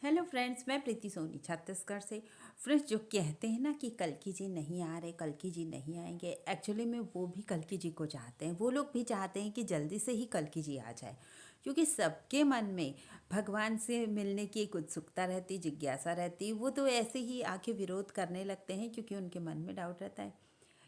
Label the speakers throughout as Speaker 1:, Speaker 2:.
Speaker 1: Hello friends, मैं प्रीति सोनी छत्तीसगढ़ से। Friends, जो कहते हैं ना कि कल्कि जी नहीं आ रहे, कल्कि जी नहीं आएंगे, एक्चुअली में वो भी कल्कि जी को चाहते हैं। वो लोग भी चाहते हैं कि जल्दी से ही कल्कि जी आ जाए, क्योंकि सबके मन में भगवान से मिलने की एक उत्सुकता रहती, जिज्ञासा रहती। वो तो ऐसे ही आके विरोध करने लगते हैं क्योंकि उनके मन में डाउट रहता है।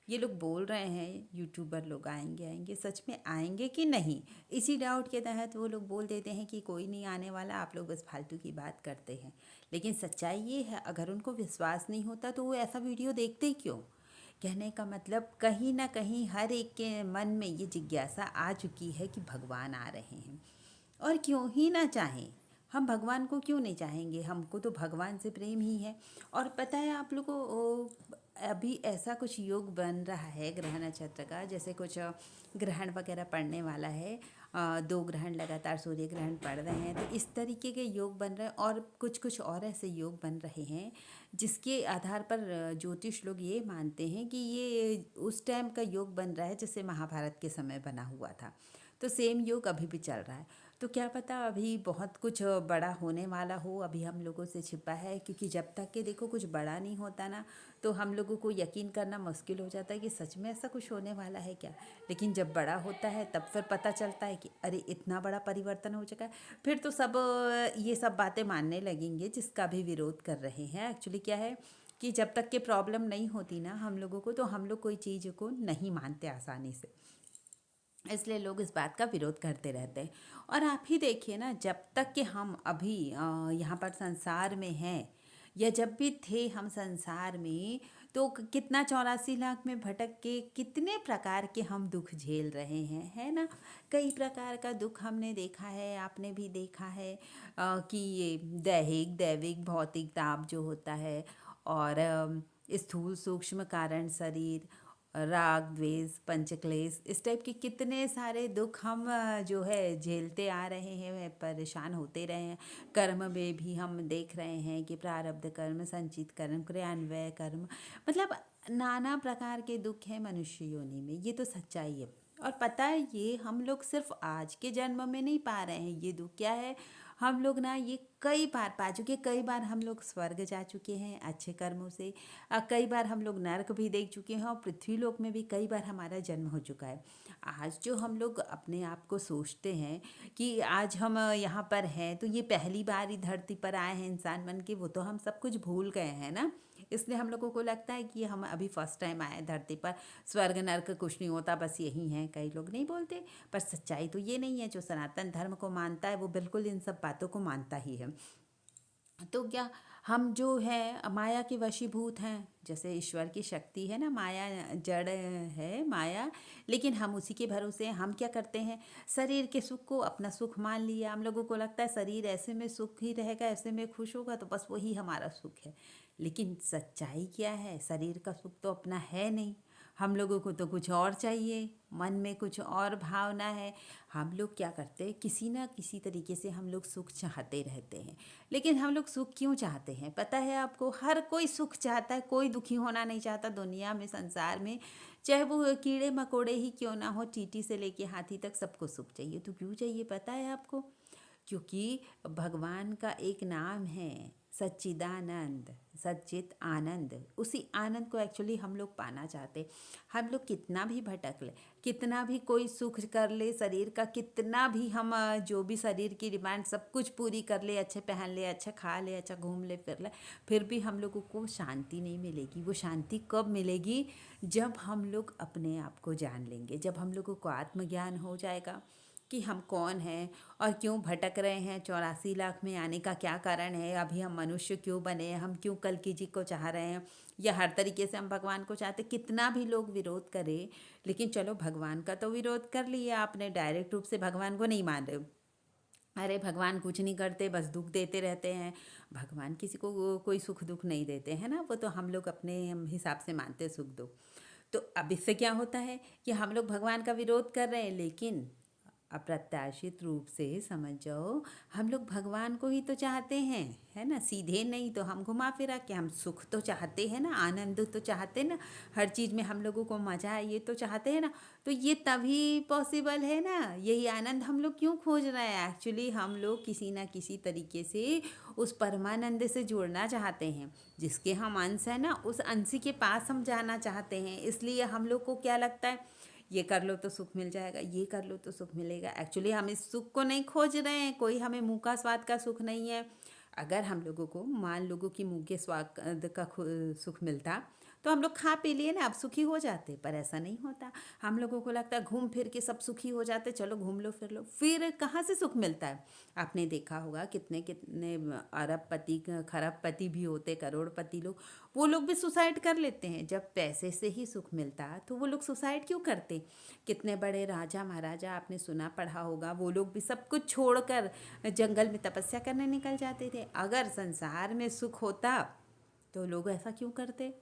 Speaker 1: ये लोग बोल रहे हैं यूट्यूबर लोग आएंगे आएंगे, सच में आएंगे कि नहीं, इसी डाउट के तहत वो लोग बोल देते हैं कि कोई नहीं आने वाला, आप लोग बस फालतू की बात करते हैं। लेकिन सच्चाई ये है, अगर उनको विश्वास नहीं होता तो वो ऐसा वीडियो देखते ही क्यों। कहने का मतलब कहीं ना कहीं हर एक के मन में ये जिज्ञासा आ चुकी है कि भगवान आ रहे हैं। और क्यों ही ना चाहें, हम भगवान को क्यों नहीं चाहेंगे, हमको तो भगवान से प्रेम ही है। और पता है आप लोगों को, अभी ऐसा कुछ योग बन रहा है ग्रह नक्षत्र का, जैसे कुछ ग्रहण वगैरह पड़ने वाला है। 2 ग्रहण लगातार सूर्य ग्रहण पड़ रहे हैं, तो इस तरीके के योग बन रहे हैं। और कुछ कुछ और ऐसे योग बन रहे हैं जिसके आधार पर ज्योतिष लोग ये मानते हैं कि ये उस टाइम का योग बन रहा है जैसे महाभारत के समय बना हुआ था। तो सेम योग अभी भी चल रहा है। तो क्या पता अभी बहुत कुछ बड़ा होने वाला हो, अभी हम लोगों से छिपा है। क्योंकि जब तक कि देखो कुछ बड़ा नहीं होता ना, तो हम लोगों को यकीन करना मुश्किल हो जाता है कि सच में ऐसा कुछ होने वाला है क्या। लेकिन जब बड़ा होता है तब फिर पता चलता है कि अरे इतना बड़ा परिवर्तन हो चुका है। फिर तो सब ये सब बातें मानने लगेंगे जिसका भी विरोध कर रहे हैं। एक्चुअली क्या है कि जब तक कि प्रॉब्लम नहीं होती ना हम लोगों को, तो हम लोग कोई चीज़ को नहीं मानते आसानी से। इसलिए लोग इस बात का विरोध करते रहते हैं। और आप ही देखिए ना, जब तक कि हम अभी यहाँ पर संसार में हैं, या जब भी थे हम संसार में, तो कितना 84 लाख में भटक के कितने प्रकार के हम दुख झेल रहे हैं, है ना। कई प्रकार का दुख हमने देखा है, आपने भी देखा है कि ये दैहिक दैविक भौतिक ताप जो होता है, और स्थूल सूक्ष्म कारण शरीर, राग द्वेष पंचक्लेश, इस टाइप के कितने सारे दुख हम जो है झेलते आ रहे हैं, परेशान होते रहे हैं। कर्म में भी हम देख रहे हैं कि प्रारब्ध कर्म, संचित कर्म, क्रियान्वय कर्म, मतलब नाना प्रकार के दुख हैं मनुष्य योनि में। ये तो सच्चाई है। और पता है, ये हम लोग सिर्फ आज के जन्म में नहीं पा रहे हैं। ये दुख क्या है, हम लोग ना ये कई बार पा चुके। कई बार हम लोग स्वर्ग जा चुके हैं अच्छे कर्मों से। कई बार हम लोग नर्क भी देख चुके हैं, और पृथ्वी लोक में भी कई बार हमारा जन्म हो चुका है। आज जो हम लोग अपने आप को सोचते हैं कि आज हम यहाँ पर हैं, तो ये पहली बार ही धरती पर आए हैं इंसान बन के, वो तो हम सब कुछ भूल गए हैं ना। इसलिए हम लोगों को लगता है कि हम अभी फर्स्ट टाइम आए हैं धरती पर। स्वर्ग नर्क कुछ नहीं होता, बस यही है, कई लोग नहीं बोलते। पर सच्चाई तो ये नहीं है। जो सनातन धर्म को मानता है वो बिल्कुल इन सब बातों को मानता ही है। तो क्या हम जो है माया के वशीभूत हैं। जैसे ईश्वर की शक्ति है ना, माया जड़ है माया, लेकिन हम उसी के भरोसे हैं। हम क्या करते हैं, शरीर के सुख को अपना सुख मान लिया। हम लोगों को लगता है शरीर ऐसे में सुख ही रहेगा, ऐसे में खुश होगा, तो बस वही हमारा सुख है। लेकिन सच्चाई क्या है, शरीर का सुख तो अपना है नहीं। हम लोगों को तो कुछ और चाहिए, मन में कुछ और भावना है। हम लोग क्या करते हैं, किसी ना किसी तरीके से हम लोग सुख चाहते रहते हैं। लेकिन हम लोग सुख क्यों चाहते हैं पता है आपको, हर कोई सुख चाहता है, कोई दुखी होना नहीं चाहता दुनिया में, संसार में। चाहे वो कीड़े मकोड़े ही क्यों ना हो, चींटी से लेके हाथी तक सबको सुख चाहिए। तो क्यों चाहिए पता है आपको, क्योंकि भगवान का एक नाम है सच्चिदानंद, सच्चित आनंद। उसी आनंद को एक्चुअली हम लोग पाना चाहते। हम लोग कितना भी भटक ले, कितना भी कोई सुख कर ले शरीर का, कितना भी हम जो भी शरीर की डिमांड सब कुछ पूरी कर ले, अच्छे पहन ले, अच्छा खा ले, अच्छा घूम ले फिर ले, फिर भी हम लोगों को शांति नहीं मिलेगी। वो शांति कब मिलेगी, जब हम लोग अपने आप को जान लेंगे, जब हम लोगों को आत्मज्ञान हो जाएगा कि हम कौन हैं और क्यों भटक रहे हैं, 84 लाख में आने का क्या कारण है, अभी हम मनुष्य क्यों बने हैं, हम क्यों कल्कि जी को चाह रहे हैं, या हर तरीके से हम भगवान को चाहते। कितना भी लोग विरोध करें, लेकिन चलो भगवान का तो विरोध कर लिया आपने, डायरेक्ट रूप से भगवान को नहीं मान रहे हो। अरे भगवान कुछ नहीं करते, बस दुख देते रहते हैं। भगवान किसी को कोई सुख दुख नहीं देते हैं ना, वो तो हम लोग अपने हिसाब से मानते हैं सुख दुख। तो अब इससे क्या होता है कि हम लोग भगवान का विरोध कर रहे हैं, लेकिन अप्रत्याशित रूप से समझ जाओ, हम लोग भगवान को ही तो चाहते हैं, है ना। सीधे नहीं तो हम घुमा फिरा के हम सुख तो चाहते हैं ना, आनंद तो चाहते ना, हर चीज़ में हम लोगों को मज़ा आए ये तो चाहते हैं ना। तो ये तभी पॉसिबल है ना, यही आनंद हम लोग क्यों खोज रहे हैं। एक्चुअली हम लोग किसी ना किसी तरीके से उस परमानंद से जुड़ना चाहते हैं, जिसके हम अंश हैं ना, उस अंश के पास हम जाना चाहते हैं। इसलिए हम लोग को क्या लगता है, ये कर लो तो सुख मिल जाएगा, ये कर लो तो सुख मिलेगा। एक्चुअली हम इस सुख को नहीं खोज रहे हैं, कोई हमें मुँह का स्वाद का सुख नहीं है। अगर हम लोगों को मान लोगों की मुँह के स्वाद का सुख मिलता तो हम लोग खा पी लिए ना, अब सुखी हो जाते, पर ऐसा नहीं होता। हम लोगों को लगता है घूम फिर के सब सुखी हो जाते, चलो घूम लो फिर लो, फिर कहाँ से सुख मिलता है। आपने देखा होगा कितने कितने अरबपति खरबपति भी होते, करोड़पति लोग, वो लोग भी सुसाइड कर लेते हैं। जब पैसे से ही सुख मिलता तो वो लोग सुसाइड क्यों करते। कितने बड़े राजा महाराजा आपने सुना पढ़ा होगा, वो लोग भी सब कुछ छोड़कर जंगल में तपस्या करने निकल जाते थे। अगर संसार में सुख होता तो लोग ऐसा क्यों करते।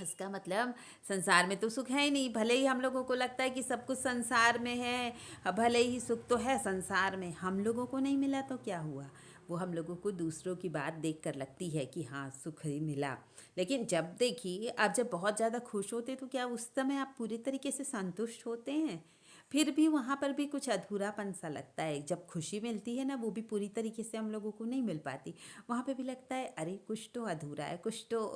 Speaker 1: इसका मतलब संसार में तो सुख है ही नहीं। भले ही हम लोगों को लगता है कि सब कुछ संसार में है, भले ही सुख तो है संसार में, हम लोगों को नहीं मिला तो क्या हुआ। वो हम लोगों को दूसरों की बात देखकर लगती है कि हाँ सुख ही मिला। लेकिन जब देखिए आप जब बहुत ज़्यादा खुश होते तो क्या उस समय आप पूरी तरीके से संतुष्ट होते हैं। फिर भी वहाँ पर भी कुछ अधूरापन सा लगता है। जब खुशी मिलती है ना, वो भी पूरी तरीके से हम लोगों को नहीं मिल पाती। वहाँ पे भी लगता है अरे कुछ तो अधूरा है, कुछ तो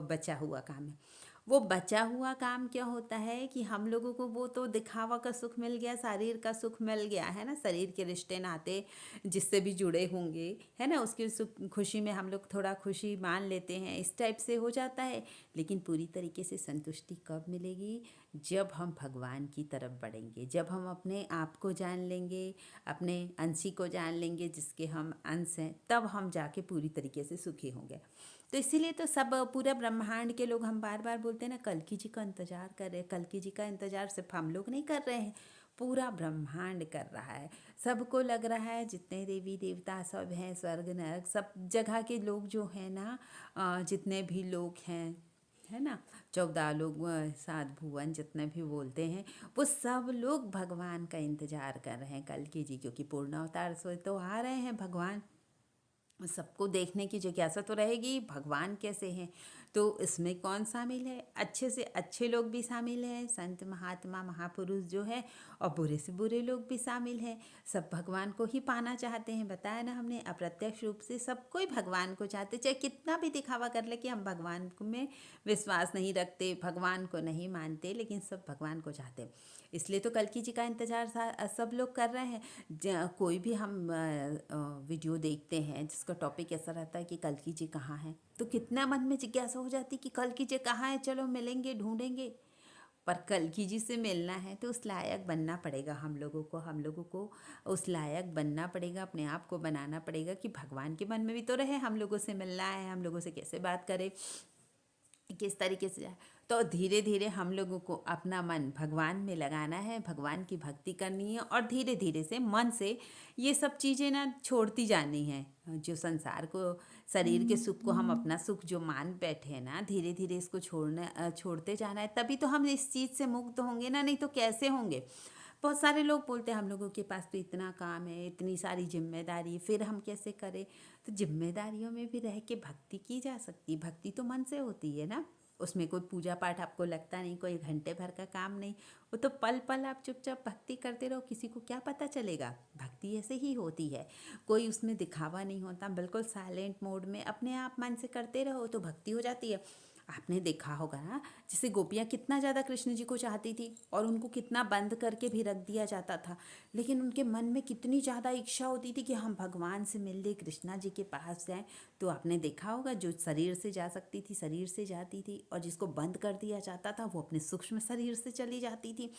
Speaker 1: बचा हुआ काम है। वो बचा हुआ काम क्या होता है कि हम लोगों को वो तो दिखावा का सुख मिल गया, शरीर का सुख मिल गया है ना, शरीर के रिश्ते नाते जिससे भी जुड़े होंगे, है ना, उसकी सुख खुशी में हम लोग थोड़ा खुशी मान लेते हैं, इस टाइप से हो जाता है। लेकिन पूरी तरीके से संतुष्टि कब मिलेगी, जब हम भगवान की तरफ बढ़ेंगे, जब हम अपने आप को जान लेंगे, अपने अंशी को जान लेंगे जिसके हम अंश हैं, तब हम जाके पूरी तरीके से सुखी होंगे। तो इसीलिए तो सब पूरा ब्रह्मांड के लोग हम बार बार बोलते हैं ना, कल्कि जी का इंतज़ार कर रहे हैं। कल्कि जी का इंतज़ार सिर्फ हम लोग नहीं कर रहे हैं, पूरा ब्रह्मांड कर रहा है। सबको लग रहा है, जितने देवी देवता सब हैं, स्वर्ग नरक सब जगह के लोग जो हैं ना, जितने भी लोग हैं, है ना, 14 लोग, 7 भुवन जितने भी बोलते हैं, वो सब लोग भगवान का इंतज़ार कर रहे हैं कल्कि जी, क्योंकि पूर्ण अवतार से तो आ रहे हैं भगवान। सबको देखने की जिज्ञासा तो रहेगी भगवान कैसे हैं। तो इसमें कौन शामिल है, अच्छे से अच्छे लोग भी शामिल हैं, संत महात्मा महापुरुष जो है, और बुरे से बुरे लोग भी शामिल हैं। सब भगवान को ही पाना चाहते हैं। बताया ना हमने, अप्रत्यक्ष रूप से सब कोई भगवान को चाहते, चाहे कितना भी दिखावा कर ले कि हम भगवान में विश्वास नहीं रखते, भगवान को नहीं मानते, लेकिन सब भगवान को चाहते हैं। इसलिए तो कल्कि जी का इंतज़ार सब लोग कर रहे हैं। कोई भी हम वीडियो देखते हैं जिसका टॉपिक ऐसा रहता है कि कल्कि जी कहाँ हैं, तो कितना मन में जिज्ञासा हो जाती कि कल्कि जी कहाँ है, चलो मिलेंगे, ढूंढेंगे। पर कल्कि जी से मिलना है तो उस लायक बनना पड़ेगा हम लोगों को उस लायक बनना पड़ेगा, अपने आप को बनाना पड़ेगा कि भगवान के मन में भी तो रहे, हम लोगों से मिलना है, हम लोगों से कैसे बात करे, किस तरीके से जाए। तो धीरे धीरे हम लोगों को अपना मन भगवान में लगाना है, भगवान की भक्ति करनी है, और धीरे धीरे से मन से ये सब चीज़ें ना छोड़ती जानी है। जो संसार को, शरीर के सुख को हम अपना सुख जो मान बैठे हैं ना, धीरे धीरे इसको छोड़ते जाना है। तभी तो हम इस चीज़ से मुक्त होंगे ना, नहीं तो कैसे होंगे। बहुत सारे लोग बोलते हैं हम लोगों के पास तो इतना काम है, इतनी सारी जिम्मेदारी, फिर हम कैसे करें। तो जिम्मेदारियों में भी रह के भक्ति की जा सकती। भक्ति तो मन से होती है ना, उसमें कोई पूजा पाठ आपको लगता नहीं, कोई घंटे भर का काम नहीं। वो तो पल पल आप चुपचाप भक्ति करते रहो, किसी को क्या पता चलेगा। भक्ति ऐसे ही होती है, कोई उसमें दिखावा नहीं होता, बिल्कुल साइलेंट मोड में अपने आप मन से करते रहो तो भक्ति हो जाती है। आपने देखा होगा ना, जैसे गोपियाँ कितना ज़्यादा कृष्ण जी को चाहती थी और उनको कितना बंद करके भी रख दिया जाता था, लेकिन उनके मन में कितनी ज़्यादा इच्छा होती थी कि हम भगवान से मिल ले, कृष्णा जी के पास जाएं। तो आपने देखा होगा, जो शरीर से जा सकती थी शरीर से जाती थी, और जिसको बंद कर दिया जाता था वो अपने सूक्ष्म शरीर से चली जाती थी,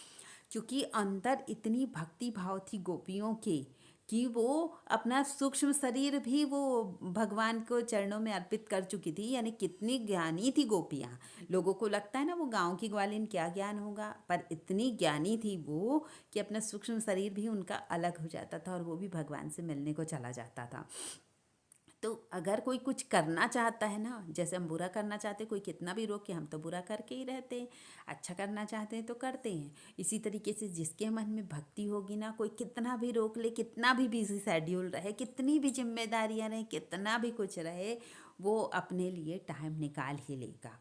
Speaker 1: क्योंकि अंदर इतनी भक्ति भाव थी गोपियों के कि वो अपना सूक्ष्म शरीर भी वो भगवान को चरणों में अर्पित कर चुकी थी। यानी कितनी ज्ञानी थी गोपियाँ। लोगों को लगता है ना वो गांव की ग्वालिन क्या ज्ञान होगा, पर इतनी ज्ञानी थी वो कि अपना सूक्ष्म शरीर भी उनका अलग हो जाता था और वो भी भगवान से मिलने को चला जाता था। तो अगर कोई कुछ करना चाहता है ना, जैसे हम बुरा करना चाहते हैं, कोई कितना भी रोके हम तो बुरा करके ही रहते हैं, अच्छा करना चाहते हैं तो करते हैं। इसी तरीके से जिसके मन में भक्ति होगी ना, कोई कितना भी रोक ले, कितना भी बिजी शेड्यूल रहे, कितनी भी जिम्मेदारियां रहे, कितना भी कुछ रहे, वो अपने लिए टाइम निकाल ही लेगा।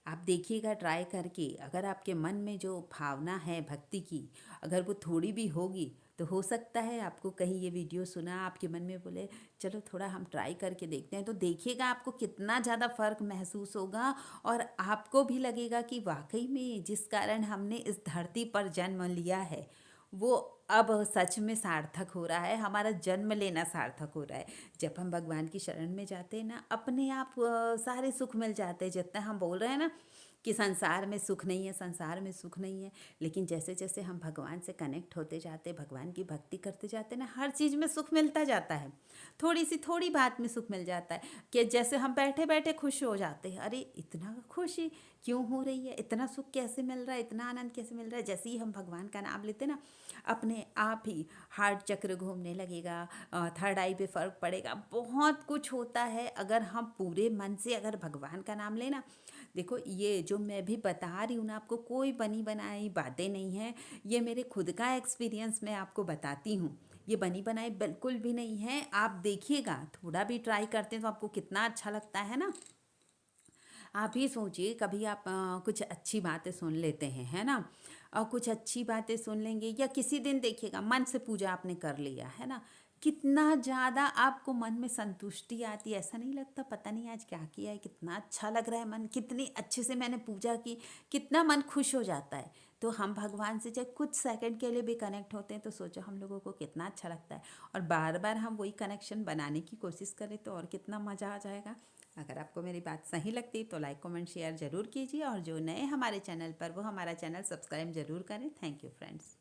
Speaker 1: आप देखिएगा ट्राई करके, अगर आपके मन में जो भावना है भक्ति की, अगर वो थोड़ी भी होगी तो हो सकता है आपको कहीं ये वीडियो सुना, आपके मन में बोले चलो थोड़ा हम ट्राई करके देखते हैं, तो देखिएगा आपको कितना ज़्यादा फ़र्क महसूस होगा। और आपको भी लगेगा कि वाकई में जिस कारण हमने इस धरती पर जन्म लिया है वो अब सच में सार्थक हो रहा है, हमारा जन्म लेना सार्थक हो रहा है। जब हम भगवान की शरण में जाते हैं ना, अपने आप सारे सुख मिल जाते हैं। जितना हम बोल रहे हैं ना कि संसार में सुख नहीं है, संसार में सुख नहीं है, लेकिन जैसे जैसे हम भगवान से कनेक्ट होते जाते, भगवान की भक्ति करते जाते ना, हर चीज़ में सुख मिलता जाता है। थोड़ी सी थोड़ी बात में सुख मिल जाता है कि जैसे हम बैठे बैठे खुश हो जाते हैं, अरे इतना खुशी क्यों हो रही है, इतना सुख कैसे मिल रहा है, इतना आनंद कैसे मिल रहा है। जैसे ही हम भगवान का नाम लेते ना, अपने आप ही हार्ट चक्र घूमने लगेगा, थर्ड आई पे फर्क पड़ेगा, बहुत कुछ होता है अगर हम पूरे मन से अगर भगवान का नाम लेना। देखो ये जो मैं भी बता रही हूँ ना आपको, कोई बनी बनाई बातें नहीं है, ये मेरे खुद का एक्सपीरियंस मैं आपको बताती हूँ। ये बनी बनाई बिल्कुल भी नहीं है। आप देखिएगा, थोड़ा भी ट्राई करते हैं तो आपको कितना अच्छा लगता है ना। आप ही सोचिए, कभी आप कुछ अच्छी बातें सुन लेते हैं, है ना, और कुछ अच्छी बातें सुन लेंगे, या किसी दिन देखिएगा मन से पूजा आपने कर लिया है ना, कितना ज़्यादा आपको मन में संतुष्टि आती है। ऐसा नहीं लगता पता नहीं आज क्या किया है, कितना अच्छा लग रहा है, मन कितनी अच्छे से मैंने पूजा की, कितना मन खुश हो जाता है। तो हम भगवान से चाहे कुछ सेकंड के लिए भी कनेक्ट होते हैं तो सोचो हम लोगों को कितना अच्छा लगता है। और बार बार हम वही कनेक्शन बनाने की कोशिश करें तो और कितना मज़ा आ जाएगा। अगर आपको मेरी बात सही लगती तो लाइक कमेंट शेयर ज़रूर कीजिए, और जो नए हमारे चैनल पर वो हमारा चैनल सब्सक्राइब ज़रूर करें। Thank you friends.